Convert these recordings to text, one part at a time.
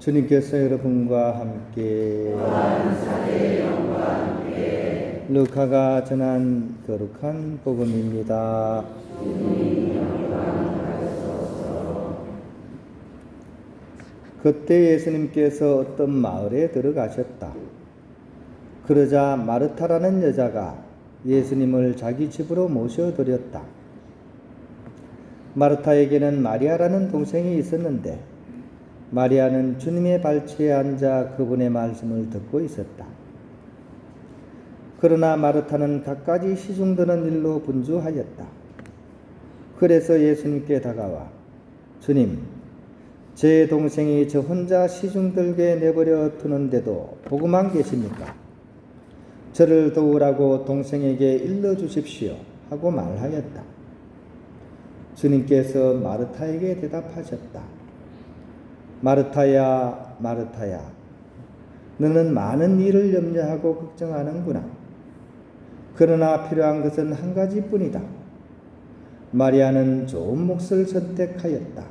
주님께서 여러분과 함께 루카가 전한 거룩한 복음입니다. 그때 예수님께서 어떤 마을에 들어가셨다. 그러자 마르타라는 여자가 예수님을 자기 집으로 모셔드렸다. 마르타에게는 마리아라는 동생이 있었는데 마리아는 주님의 발치에 앉아 그분의 말씀을 듣고 있었다. 그러나 마르타는 갖가지 시중드는 일로 분주하였다. 그래서 예수님께 다가와 주님, 제 동생이 저 혼자 시중들게 내버려 두는데도 보고만 계십니까? 저를 도우라고 동생에게 일러주십시오 하고 말하였다. 주님께서 마르타에게 대답하셨다. 마르타야, 마르타야, 너는 많은 일을 염려하고 걱정하는구나. 그러나 필요한 것은 한 가지뿐이다. 마리아는 좋은 몫을 선택하였다.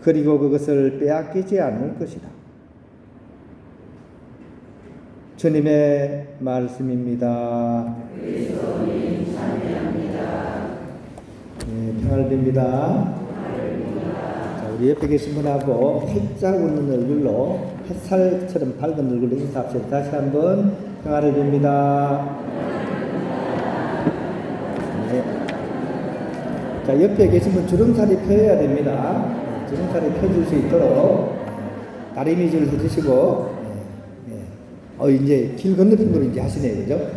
그리고 그것을 빼앗기지 않을 것이다. 주님의 말씀입니다. 그리스도님 찬양합니다. 평화를 빕니다. 우리 옆에 계신 분하고 활짝 웃는 얼굴로 햇살처럼 밝은 얼굴로 인사합시다. 다시 한번 평화를 빕니다. 네. 자, 옆에 계신 분 주름살이 펴야 됩니다. 주름살이 펴줄 수 있도록 다리미질 해주시고, 이제 길 건너편 걸 이제 하시네요, 그죠?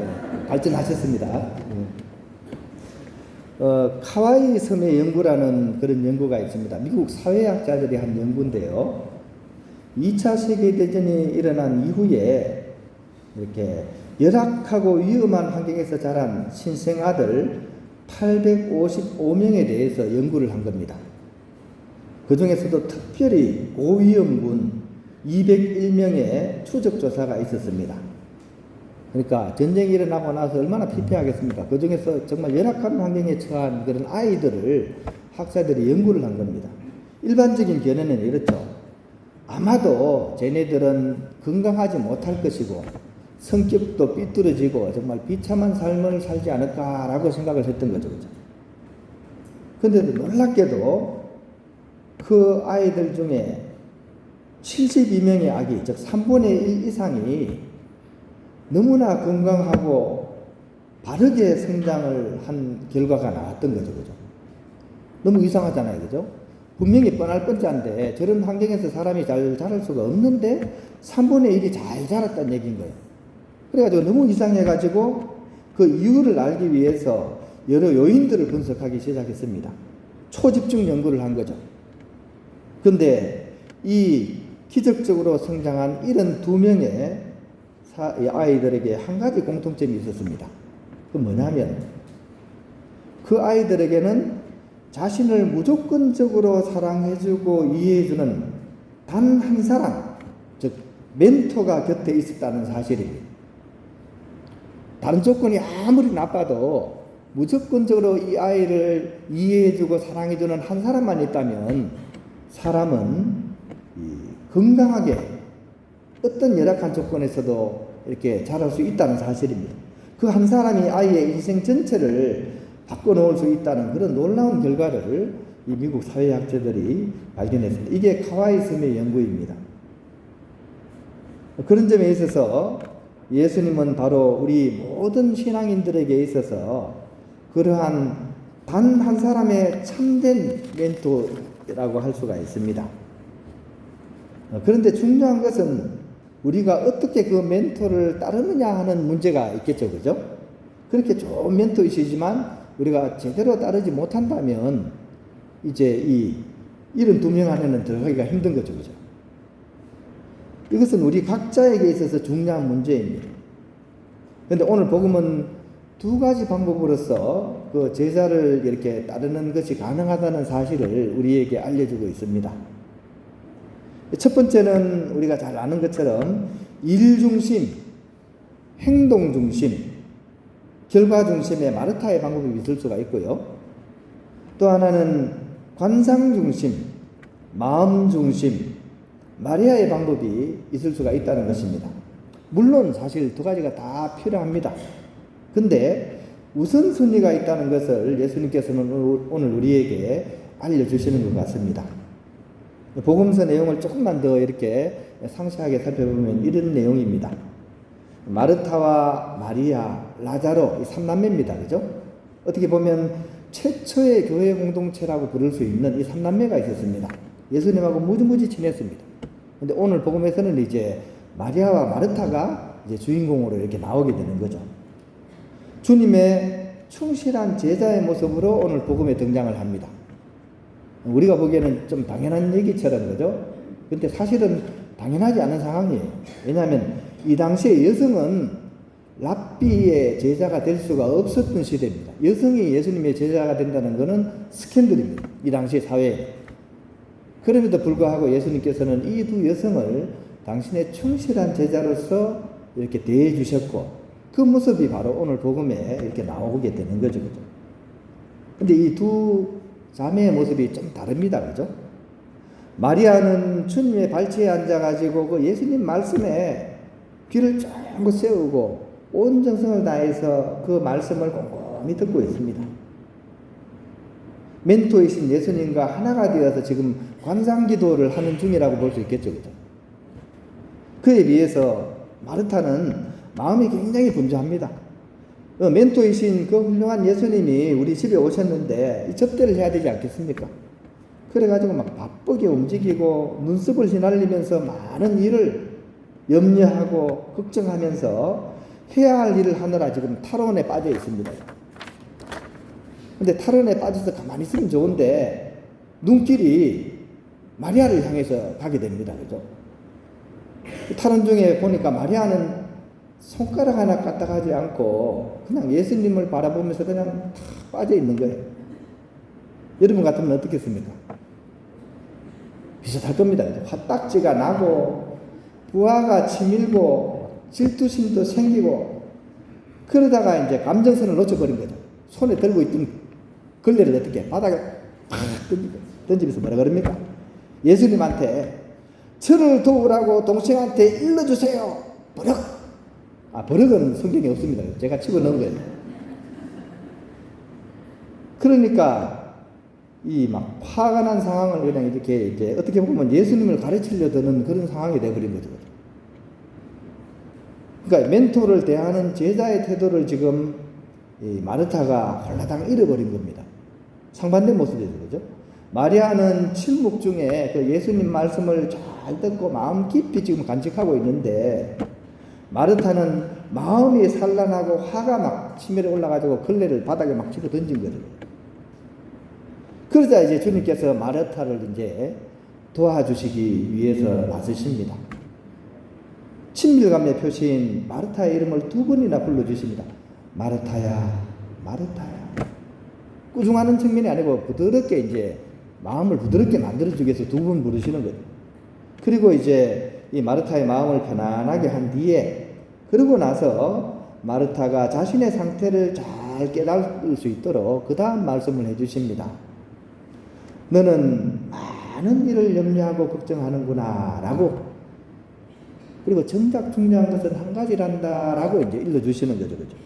발전하셨습니다. 카와이 섬의 연구라는 그런 연구가 있습니다. 미국 사회학자들이 한 연구인데요. 2차 세계대전이 일어난 이후에 이렇게 열악하고 위험한 환경에서 자란 신생아들 855명에 대해서 연구를 한 겁니다. 그 중에서도 특별히 고위험군 201명의 추적조사가 있었습니다. 그러니까 전쟁이 일어나고 나서 얼마나 피폐하겠습니까? 그 중에서 정말 열악한 환경에 처한 그런 아이들을 학자들이 연구를 한 겁니다. 일반적인 견해는 이렇죠. 아마도 쟤네들은 건강하지 못할 것이고 성격도 삐뚤어지고 정말 비참한 삶을 살지 않을까라고 생각을 했던 거죠. 그런데 놀랍게도 그 아이들 중에 72명의 아기, 즉 3분의 1 이상이 너무나 건강하고 바르게 성장을 한 결과가 나왔던 거죠. 그죠? 너무 이상하잖아요. 그죠? 분명히 뻔할 뻔짠데 저런 환경에서 사람이 잘 자랄 수가 없는데 3분의 1이 잘 자랐다는 얘기인 거예요. 그래가지고 너무 이상해가지고 그 이유를 알기 위해서 여러 요인들을 분석하기 시작했습니다. 초집중 연구를 한 거죠. 그런데 이 기적적으로 성장한 72명의 아이들에게 한 가지 공통점이 있었습니다. 그 뭐냐면 그 아이들에게는 자신을 무조건적으로 사랑해주고 이해해주는 단 한 사람, 즉 멘토가 곁에 있었다는 사실입니다. 다른 조건이 아무리 나빠도 무조건적으로 이 아이를 이해해주고 사랑해주는 한 사람만 있다면 사람은 건강하게 어떤 열악한 조건에서도 이렇게 자랄 수 있다는 사실입니다. 그 한 사람이 아이의 인생 전체를 바꿔놓을 수 있다는 그런 놀라운 결과를 이 미국 사회학자들이 발견했습니다. 이게 카와이 섬의 연구입니다. 그런 점에 있어서 예수님은 바로 우리 모든 신앙인들에게 있어서 그러한 단 한 사람의 참된 멘토라고 할 수가 있습니다. 그런데 중요한 것은 우리가 어떻게 그 멘토를 따르느냐 하는 문제가 있겠죠. 그죠? 그렇게 좋은 멘토이시지만 우리가 제대로 따르지 못한다면 이제 이 72명 안에는 들어가기가 힘든 거죠. 그죠? 이것은 우리 각자에게 있어서 중요한 문제입니다. 그런데 오늘 복음은 두 가지 방법으로서 그 제자를 이렇게 따르는 것이 가능하다는 사실을 우리에게 알려주고 있습니다. 첫 번째는 우리가 잘 아는 것처럼 일 중심, 행동 중심, 결과 중심의 마르타의 방법이 있을 수가 있고요. 또 하나는 관상 중심, 마음 중심, 마리아의 방법이 있을 수가 있다는 것입니다. 물론 사실 두 가지가 다 필요합니다. 근데 우선순위가 있다는 것을 예수님께서는 오늘 우리에게 알려주시는 것 같습니다. 복음서 내용을 조금만 더 이렇게 상세하게 살펴보면 이런 내용입니다. 마르타와 마리아, 라자로 이 3남매입니다. 그죠? 어떻게 보면 최초의 교회 공동체라고 부를 수 있는 이 3남매가 있었습니다. 예수님하고 무지무지 친했습니다. 근데 오늘 복음에서는 이제 마리아와 마르타가 이제 주인공으로 이렇게 나오게 되는 거죠. 주님의 충실한 제자의 모습으로 오늘 복음에 등장을 합니다. 우리가 보기에는 좀 당연한 얘기처럼 그죠? 근데 사실은 당연하지 않은 상황이에요. 왜냐하면 이 당시에 여성은 랍비의 제자가 될 수가 없었던 시대입니다. 여성이 예수님의 제자가 된다는 것은 스캔들입니다. 이 당시 사회에. 그럼에도 불구하고 예수님께서는 이 두 여성을 당신의 충실한 제자로서 이렇게 대해 주셨고 그 모습이 바로 오늘 복음에 이렇게 나오게 되는 거죠. 그죠? 근데 이 두 자매의 모습이 좀 다릅니다. 그죠? 마리아는 주님의 발치에 앉아가지고 그 예수님 말씀에 귀를 쫑긋 세우고 온 정성을 다해서 그 말씀을 꼼꼼히 듣고 있습니다. 멘토이신 예수님과 하나가 되어서 지금 관상기도를 하는 중이라고 볼 수 있겠죠. 그죠? 그에 비해서 마르타는 마음이 굉장히 분주합니다. 멘토이신 그 훌륭한 예수님이 우리 집에 오셨는데 이 접대를 해야 되지 않겠습니까? 그래가지고 막 바쁘게 움직이고 눈썹을 휘날리면서 많은 일을 염려하고 걱정하면서 해야 할 일을 하느라 지금 탈원에 빠져 있습니다. 근데 탈원에 빠져서 가만히 있으면 좋은데 눈길이 마리아를 향해서 가게 됩니다. 그죠? 탈원 중에 보니까 마리아는 손가락 하나 까딱하지 않고 그냥 예수님을 바라보면서 그냥 다 빠져 있는 거예요. 여러분 같으면 어떻겠습니까? 비슷할 겁니다. 화딱지가 나고 부하가 치밀고 질투심도 생기고 그러다가 이제 감정선을 놓쳐버린 거죠. 손에 들고 있던 걸레를 어떻게 바닥에 팍 던지면서 뭐라 그럽니까? 예수님한테 저를 도우라고 동생한테 일러주세요. 버럭. 버럭은 성경에 없습니다. 제가 집어넣은 거예요. 그러니까 이 막 화가 난 상황을 그냥 이렇게 이제 어떻게 보면 예수님을 가르치려 드는 그런 상황이 되어버린 거죠. 그러니까 멘토를 대하는 제자의 태도를 지금 이 마르타가 홀라당 잃어버린 겁니다. 상반된 모습이죠. 그죠? 마리아는 침묵 중에 그 예수님 말씀을 잘 듣고 마음 깊이 지금 간직하고 있는데 마르타는 마음이 산란하고 화가 막 치밀어 올라가지고 걸레를 바닥에 막 집어 던진 거예요. 그러자 이제 주님께서 마르타를 이제 도와주시기 위해서 나서십니다. 친밀감의 표시인 마르타의 이름을 두 번이나 불러주십니다. 마르타야, 마르타야. 꾸중하는 측면이 아니고 부드럽게 이제 마음을 부드럽게 만들어주기 위해서 두 번 부르시는 거예요. 그리고 이제 이 마르타의 마음을 편안하게 한 뒤에 그러고 나서 마르타가 자신의 상태를 잘 깨달을 수 있도록 그 다음 말씀을 해주십니다. 너는 많은 일을 염려하고 걱정하는구나 라고 그리고 정작 중요한 것은 한 가지란다 라고 이제 일러주시는 거죠. 그죠?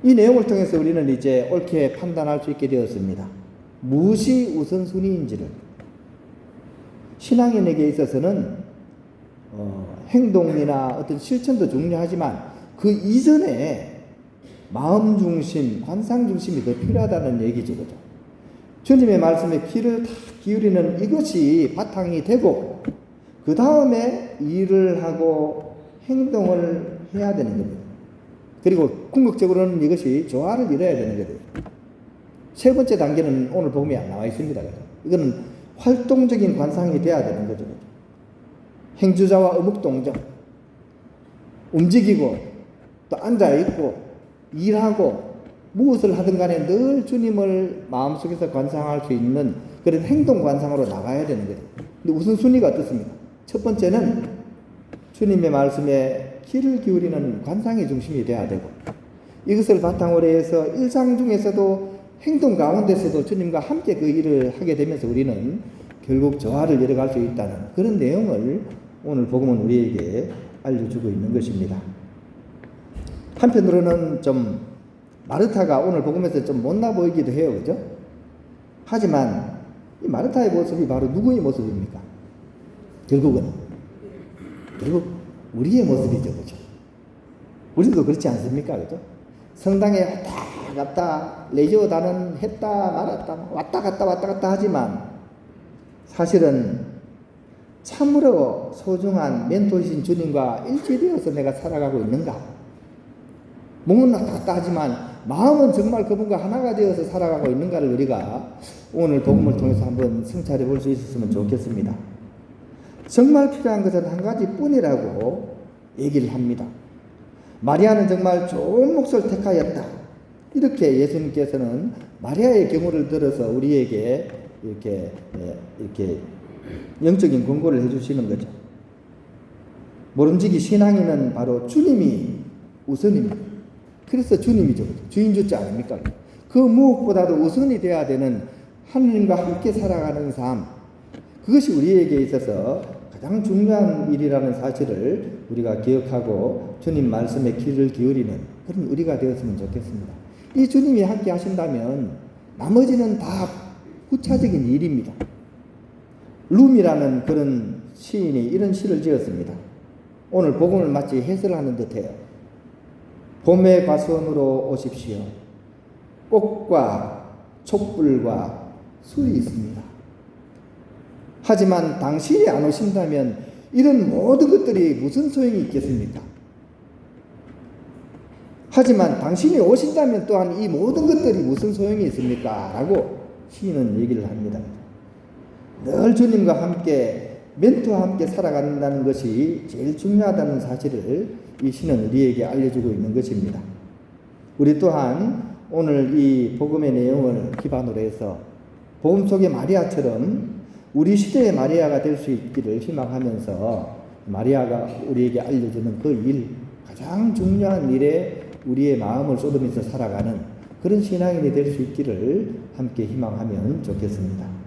이 내용을 통해서 우리는 이제 옳게 판단할 수 있게 되었습니다. 무엇이 우선순위인지를. 신앙인에게 있어서는 행동이나 어떤 실천도 중요하지만 그 이전에 마음 중심, 관상 중심이 더 필요하다는 얘기죠. 그죠? 주님의 말씀에 귀를 다 기울이는 이것이 바탕이 되고 그 다음에 일을 하고 행동을 해야 되는 겁니다. 그리고 궁극적으로는 이것이 조화를 이뤄야 되는 거예요. 세 번째 단계는 오늘 복음에 안 나와 있습니다. 그죠? 이거는 활동적인 관상이 돼야 되는 거죠. 행주자와 어묵동정. 움직이고 또 앉아있고 일하고 무엇을 하든 간에 늘 주님을 마음속에서 관상할 수 있는 그런 행동 관상으로 나가야 되는 거예요. 근데 우선순위가 어떻습니까? 첫 번째는 주님의 말씀에 귀를 기울이는 관상의 중심이 돼야 되고 이것을 바탕으로 해서 일상 중에서도 행동 가운데서도 주님과 함께 그 일을 하게 되면서 우리는 결국 저하를 이뤄갈 수 있다는 그런 내용을 오늘 복음은 우리에게 알려주고 있는 것입니다. 한편으로는 좀 마르타가 오늘 복음에서 좀 못나 보이기도 해요. 그죠? 하지만 이 마르타의 모습이 바로 누구의 모습입니까? 결국 우리의 모습이죠. 그죠? 우리도 그렇지 않습니까? 그죠? 성당에 왔다 갔다 레지오 단원했다 말았다 왔다 갔다 하지만 사실은 참으로 소중한 멘토이신 주님과 일치되어서 내가 살아가고 있는가? 몸은 왔다 갔다 하지만 마음은 정말 그분과 하나가 되어서 살아가고 있는가를 우리가 오늘 복음을 통해서 한번 성찰해 볼 수 있었으면 좋겠습니다. 정말 필요한 것은 한 가지뿐이라고 얘기를 합니다. 마리아는 정말 좋은 몫을 택하였다. 이렇게 예수님께서는 마리아의 경우를 들어서 우리에게 이렇게 영적인 권고를 해주시는 거죠. 모름지기 신앙인은 바로 주님이 우선입니다. 그래서 주님이죠. 주인주자 아닙니까? 그 무엇보다도 우선이 되어야 되는 하느님과 함께 살아가는 삶, 그것이 우리에게 있어서 가장 중요한 일이라는 사실을 우리가 기억하고 주님 말씀에 귀를 기울이는 그런 우리가 되었으면 좋겠습니다. 이 주님이 함께 하신다면 나머지는 다 후차적인 일입니다. 룸이라는 그런 시인이 이런 시를 지었습니다. 오늘 복음을 마치 해설하는 듯해요. 봄의 과수원으로 오십시오. 꽃과 촛불과 술이 있습니다. 하지만 당신이 안 오신다면 이런 모든 것들이 무슨 소용이 있겠습니까? 하지만 당신이 오신다면 또한 이 모든 것들이 무슨 소용이 있습니까? 라고 시인은 얘기를 합니다. 늘 주님과 함께 멘토와 함께 살아간다는 것이 제일 중요하다는 사실을 이 시는 우리에게 알려주고 있는 것입니다. 우리 또한 오늘 이 복음의 내용을 기반으로 해서 복음 속의 마리아처럼 우리 시대의 마리아가 될 수 있기를 희망하면서 마리아가 우리에게 알려주는 그 일, 가장 중요한 일에 우리의 마음을 쏟으면서 살아가는 그런 신앙인이 될 수 있기를 함께 희망하면 좋겠습니다.